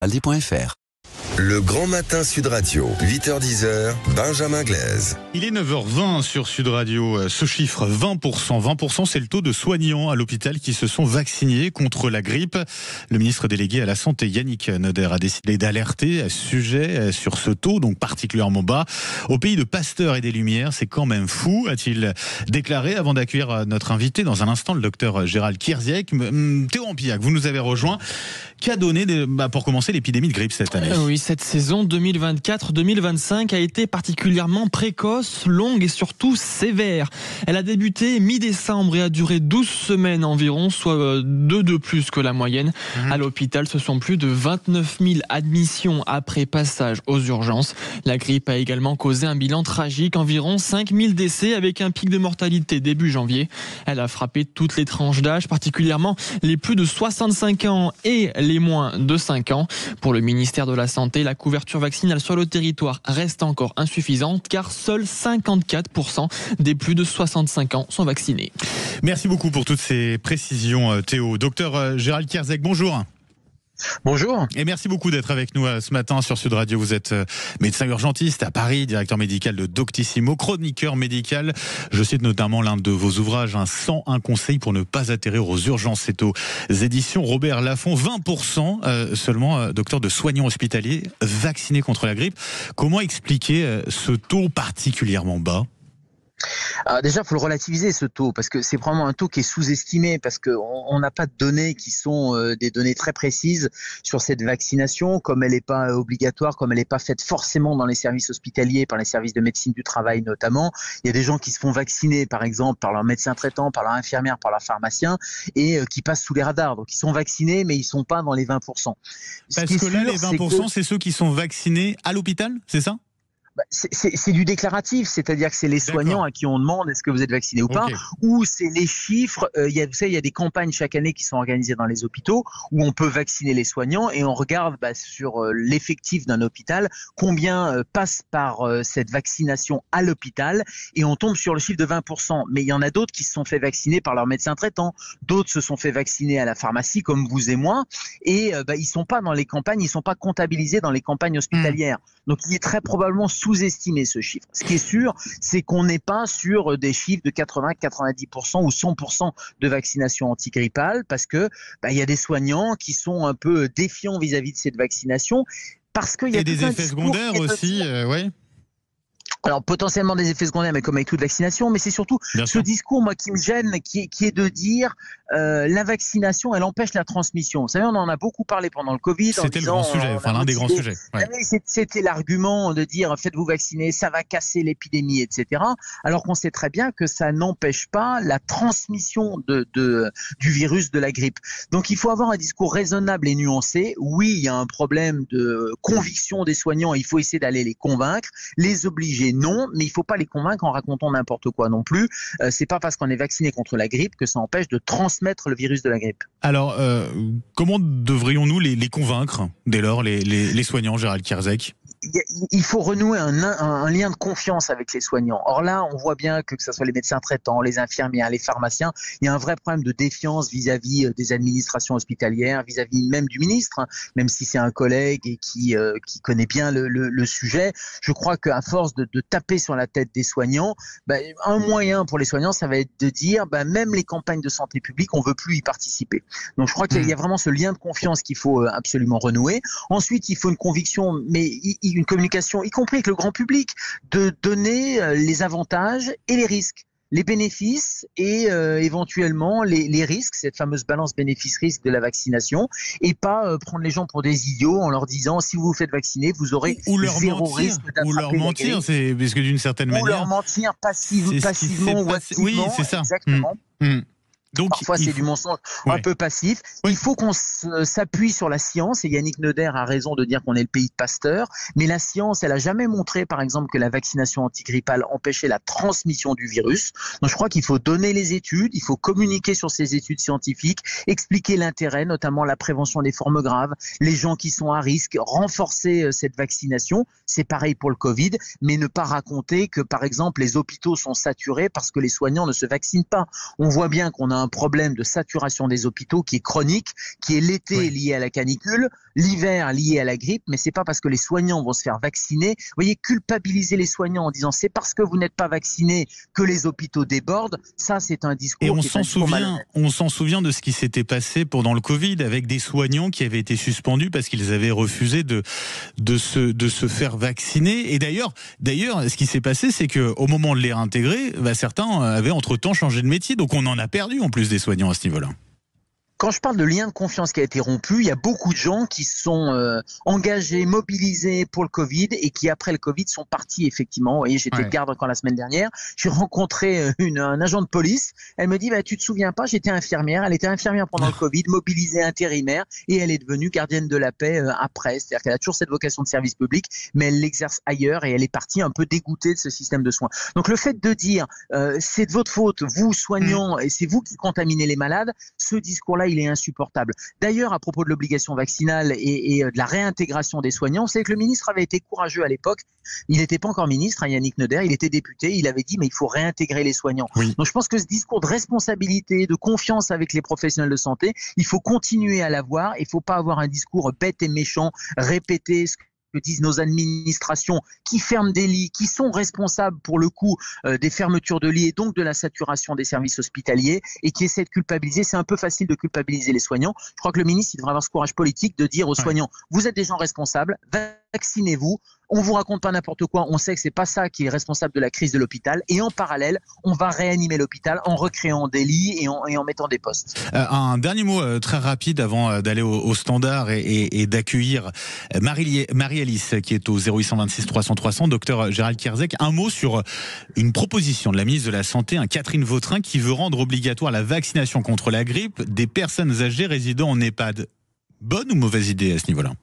Aldi.fr. Le Grand Matin Sud Radio, 8h-10h, Benjamin Glaise. Il est 9h20 sur Sud Radio. Ce chiffre, 20%. 20%, c'est le taux de soignants à l'hôpital qui se sont vaccinés contre la grippe. Le ministre délégué à la Santé, Yannick Neuder, a décidé d'alerter à ce sujet, sur ce taux, donc particulièrement bas. Au pays de Pasteur et des Lumières, c'est quand même fou, a-t-il déclaré avant d'accueillir notre invité dans un instant, le docteur Gérald Kierzek. Théo Ampillac, vous nous avez rejoint. Qu'a donné, pour commencer, l'épidémie de grippe cette année ? Oui, cette saison 2024-2025 a été particulièrement précoce, longue et surtout sévère. Elle a débuté mi-décembre et a duré 12 semaines environ, soit 2 de plus que la moyenne. À l'hôpital, ce sont plus de 29 000 admissions après passage aux urgences. La grippe a également causé un bilan tragique, environ 5 000 décès avec un pic de mortalité début janvier. Elle a frappé toutes les tranches d'âge, particulièrement les plus de 65 ans et les moins de 5 ans. Pour le ministère de la Santé, la couverture vaccinale sur le territoire reste encore insuffisante car seuls 54% des plus de 65 ans sont vaccinés. Merci beaucoup pour toutes ces précisions, Théo. Docteur Gérald Kierzek, bonjour. Bonjour. Et merci beaucoup d'être avec nous ce matin sur Sud Radio. Vous êtes médecin urgentiste à Paris, directeur médical de Doctissimo, chroniqueur médical. Je cite notamment l'un de vos ouvrages, 101 conseils pour ne pas atterrir aux urgences. C'est aux éditions Robert Laffont. 20% seulement, docteur, de soignants hospitaliers vaccinés contre la grippe. Comment expliquer ce taux particulièrement bas ? Alors déjà, il faut le relativiser ce taux parce que c'est vraiment un taux qui est sous-estimé parce qu'on n'a pas de données qui sont des données très précises sur cette vaccination, comme elle n'est pas obligatoire, comme elle n'est pas faite forcément dans les services hospitaliers, par les services de médecine du travail notamment. Il y a des gens qui se font vacciner par exemple par leur médecin traitant, par leur infirmière, par leur pharmacien et qui passent sous les radars. Donc ils sont vaccinés mais ils ne sont pas dans les 20%. Parce que là, les 20%, c'est ceux qui sont vaccinés à l'hôpital, c'est ça ? C'est du déclaratif, c'est-à-dire que c'est les soignants à qui on demande est-ce que vous êtes vacciné ou pas, ou c'est les chiffres. Vous savez, il y a des campagnes chaque année qui sont organisées dans les hôpitaux où on peut vacciner les soignants et on regarde sur l'effectif d'un hôpital combien passe par cette vaccination à l'hôpital et on tombe sur le chiffre de 20%. Mais il y en a d'autres qui se sont fait vacciner par leur médecin traitant, d'autres se sont fait vacciner à la pharmacie comme vous et moi et ils sont pas dans les campagnes, ils sont pas comptabilisés dans les campagnes hospitalières. Donc il est très probablement sous-estimé ce chiffre. Ce qui est sûr, c'est qu'on n'est pas sur des chiffres de 80, 90% ou 100% de vaccination antigrippale parce que il y a des soignants qui sont un peu défiants vis-à-vis de cette vaccination parce qu'il y a des effets secondaires aussi, ouais. Alors potentiellement des effets secondaires, mais comme avec toute vaccination, mais c'est surtout ce discours moi qui me gêne, qui est de dire la vaccination elle empêche la transmission. Vous savez, on en a beaucoup parlé pendant le Covid. C'était le grand sujet, l'un des grands sujets. Ouais. C'était l'argument de dire faites-vous vacciner, ça va casser l'épidémie, etc. Alors qu'on sait très bien que ça n'empêche pas la transmission du virus de la grippe. Donc il faut avoir un discours raisonnable et nuancé. Oui, il y a un problème de conviction des soignants, il faut essayer d'aller les convaincre, les obliger. Non, mais il ne faut pas les convaincre en racontant n'importe quoi non plus. C'est pas parce qu'on est vacciné contre la grippe que ça empêche de transmettre le virus de la grippe. Alors, comment devrions-nous les convaincre dès lors, les soignants, Gérald Kierzek ? Il faut renouer un lien de confiance avec les soignants. Or là, on voit bien que ce soit les médecins traitants, les infirmières, les pharmaciens, il y a un vrai problème de défiance vis-à-vis des administrations hospitalières, vis-à-vis même du ministre, même si c'est un collègue et qui connaît bien le sujet. Je crois qu'à force de taper sur la tête des soignants, un moyen pour les soignants, ça va être de dire même les campagnes de santé publique, on ne veut plus y participer. Donc je crois qu'il y a vraiment ce lien de confiance qu'il faut absolument renouer. Ensuite, il faut une conviction, mais une communication, y compris avec le grand public, de donner les avantages et les risques, les bénéfices et éventuellement les risques, cette fameuse balance bénéfice-risque de la vaccination, et pas prendre les gens pour des idiots en leur disant si vous vous faites vacciner, vous aurez zéro risque d'attraper ou leur mentir, c'est parce que d'une certaine manière. Ou leur mentir passivement ou activement. Oui, c'est ça. Exactement. Donc, parfois, c'est du mensonge un peu passif. Il faut qu'on s'appuie sur la science, et Yannick Neuder a raison de dire qu'on est le pays de Pasteur, mais la science, elle n'a jamais montré, par exemple, que la vaccination antigrippale empêchait la transmission du virus. Donc, je crois qu'il faut donner les études, il faut communiquer sur ces études scientifiques, expliquer l'intérêt, notamment la prévention des formes graves, les gens qui sont à risque, renforcer cette vaccination. C'est pareil pour le Covid, mais ne pas raconter que, par exemple, les hôpitaux sont saturés parce que les soignants ne se vaccinent pas. On voit bien qu'on a un problème de saturation des hôpitaux qui est chronique, qui est l'été lié à la canicule, l'hiver lié à la grippe, mais c'est pas parce que les soignants vont se faire vacciner. Vous voyez, culpabiliser les soignants en disant c'est parce que vous n'êtes pas vaccinés que les hôpitaux débordent, ça c'est un discours. Et on s'en souvient de ce qui s'était passé pendant le Covid avec des soignants qui avaient été suspendus parce qu'ils avaient refusé de se faire vacciner. Et d'ailleurs, ce qui s'est passé, c'est qu'au moment de les réintégrer, certains avaient entre-temps changé de métier. Donc on en a perdu en plus des soignants à ce niveau-là. Quand je parle de lien de confiance qui a été rompu, il y a beaucoup de gens qui sont engagés, mobilisés pour le Covid et qui, après le Covid, sont partis effectivement. Vous voyez, j'étais de garde encore la semaine dernière. J'ai rencontré un agent de police. Elle me dit, tu te souviens pas, j'étais infirmière. Elle était infirmière pendant le Covid, mobilisée intérimaire et elle est devenue gardienne de la paix après. C'est-à-dire qu'elle a toujours cette vocation de service public, mais elle l'exerce ailleurs et elle est partie un peu dégoûtée de ce système de soins. Donc le fait de dire, c'est de votre faute, vous soignants, et c'est vous qui contaminez les malades, ce discours-là, il est insupportable. D'ailleurs, à propos de l'obligation vaccinale et de la réintégration des soignants, c'est que le ministre avait été courageux à l'époque. Il n'était pas encore ministre, Yannick Neuder, il était député, il avait dit mais il faut réintégrer les soignants. Oui. Donc je pense que ce discours de responsabilité, de confiance avec les professionnels de santé, il faut continuer à l'avoir. Il ne faut pas avoir un discours bête et méchant, répéter ce que disent nos administrations qui ferment des lits, qui sont responsables pour le coup des fermetures de lits et donc de la saturation des services hospitaliers et qui essaient de culpabiliser. C'est un peu facile de culpabiliser les soignants. Je crois que le ministre, il devrait avoir ce courage politique de dire aux soignants, vous êtes des gens responsables, vaccinez-vous. On vous raconte pas n'importe quoi, on sait que c'est pas ça qui est responsable de la crise de l'hôpital et en parallèle, on va réanimer l'hôpital en recréant des lits et en mettant des postes. Un dernier mot très rapide avant d'aller au standard et d'accueillir Marie-Alice qui est au 0826 300 300, docteur Gérald Kierzek. Un mot sur une proposition de la ministre de la Santé, Catherine Vautrin, qui veut rendre obligatoire la vaccination contre la grippe des personnes âgées résidant en EHPAD. Bonne ou mauvaise idée à ce niveau-là ?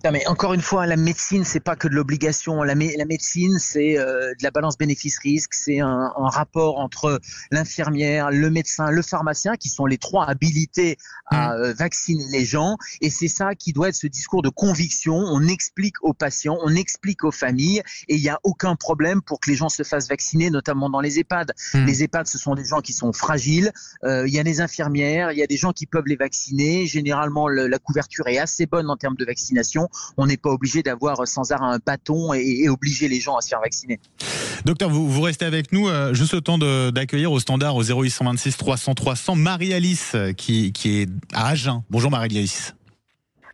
Non mais encore une fois, la médecine, c'est pas que de l'obligation. La médecine, c'est de la balance bénéfice-risque. C'est un rapport entre l'infirmière, le médecin, le pharmacien, qui sont les trois habilités à vacciner les gens. Et c'est ça qui doit être ce discours de conviction. On explique aux patients, on explique aux familles, et il n'y a aucun problème pour que les gens se fassent vacciner, notamment dans les EHPAD. Les EHPAD, ce sont des gens qui sont fragiles. Il y a des infirmières, il y a des gens qui peuvent les vacciner. Généralement, la couverture est assez bonne en termes de vaccination. On n'est pas obligé d'avoir sans arrêt un bâton et obliger les gens à se faire vacciner. Docteur, vous restez avec nous juste le temps d'accueillir au standard au 0826 300 300 Marie-Alice qui est à Agen. Bonjour Marie-Alice.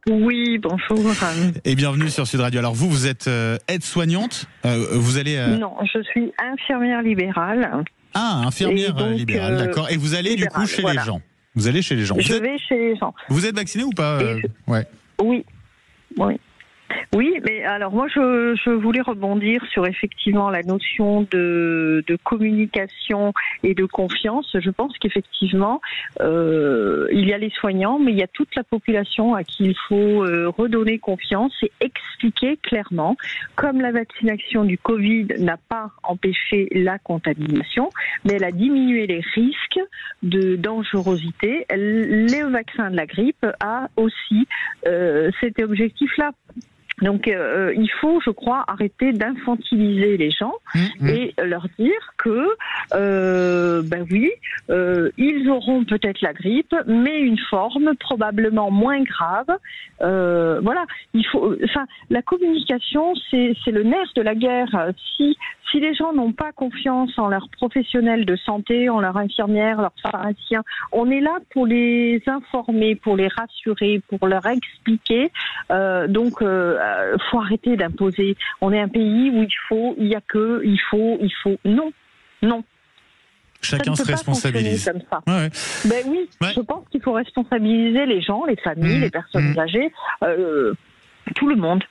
Oui, bonjour. Et bienvenue sur Sud Radio. Alors vous êtes aide-soignante. Vous allez. Non, je suis infirmière libérale. Ah, infirmière libérale, d'accord. Et vous allez du coup chez les gens. Vous allez chez les gens. Je vais chez les gens. Vous êtes vacciné ou pas Ouais. Oui. Oui, mais alors moi je voulais rebondir sur effectivement la notion de communication et de confiance. Je pense qu'effectivement il y a les soignants, mais il y a toute la population à qui il faut redonner confiance et expliquer clairement, comme la vaccination du Covid n'a pas empêché la contamination, mais elle a diminué les risques de dangerosité. Le vaccin de la grippe a aussi cet objectif-là. Donc il faut, je crois, arrêter d'infantiliser les gens et leur dire que ils auront peut-être la grippe, mais une forme probablement moins grave. Voilà, il faut. Enfin, la communication, c'est le nerf de la guerre. Si les gens n'ont pas confiance en leurs professionnels de santé, en leurs infirmières, leurs pharmaciens, on est là pour les informer, pour les rassurer, pour leur expliquer. Donc, faut arrêter d'imposer. On est un pays où il faut. Non. Chacun se responsabilise. Comme ça. Ben oui, je pense qu'il faut responsabiliser les gens, les familles, les personnes âgées, tout le monde.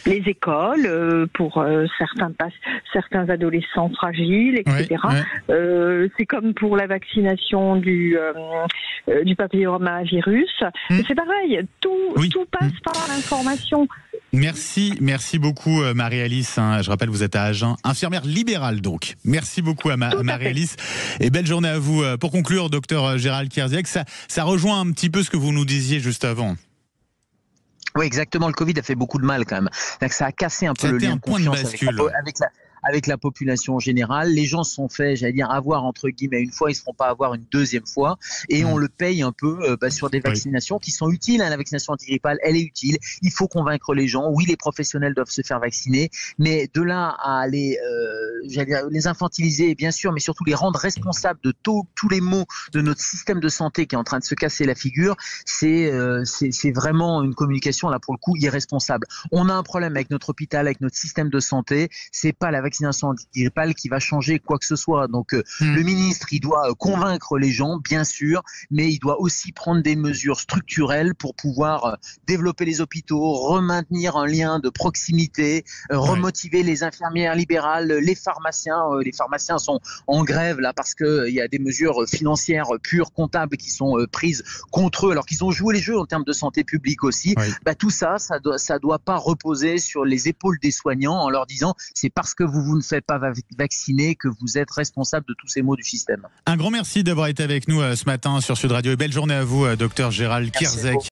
Les écoles, pour certains adolescents fragiles, etc. C'est comme pour la vaccination du papillomavirus. C'est pareil, tout passe par l'information. Merci beaucoup Marie-Alice. Je rappelle, vous êtes à Agen, infirmière libérale donc. Merci beaucoup à Marie-Alice et belle journée à vous. Pour conclure, docteur Gérald Kierzek, ça rejoint un petit peu ce que vous nous disiez juste avant. Oui, exactement. Le Covid a fait beaucoup de mal quand même. Donc, ça a cassé un peu le lien de confiance avec la population générale. Les gens se sont fait, j'allais dire, avoir entre guillemets une fois, ils ne se feront pas avoir une deuxième fois, et on le paye un peu sur des vaccinations qui sont utiles. La vaccination antigrippale, elle est utile. Il faut convaincre les gens. Oui, les professionnels doivent se faire vacciner, mais de là à aller, j'allais dire, les infantiliser, bien sûr, mais surtout les rendre responsables de tous les maux de notre système de santé qui est en train de se casser la figure, c'est vraiment une communication là pour le coup irresponsable. On a un problème avec notre hôpital, avec notre système de santé. C'est pas la vaccination antigrippale qui va changer quoi que ce soit. Donc le ministre, il doit convaincre les gens, bien sûr, mais il doit aussi prendre des mesures structurelles pour pouvoir développer les hôpitaux, remaintenir un lien de proximité, remotiver les infirmières libérales, les pharmaciens. Les pharmaciens sont en grève là parce que il y a des mesures financières pures, comptables qui sont prises contre eux, alors qu'ils ont joué les jeux en termes de santé publique aussi. Tout ça doit pas reposer sur les épaules des soignants en leur disant c'est parce que vous ne faites pas vacciner que vous êtes responsable de tous ces maux du système. Un grand merci d'avoir été avec nous ce matin sur Sud Radio et belle journée à vous, docteur Gérald Kierzek.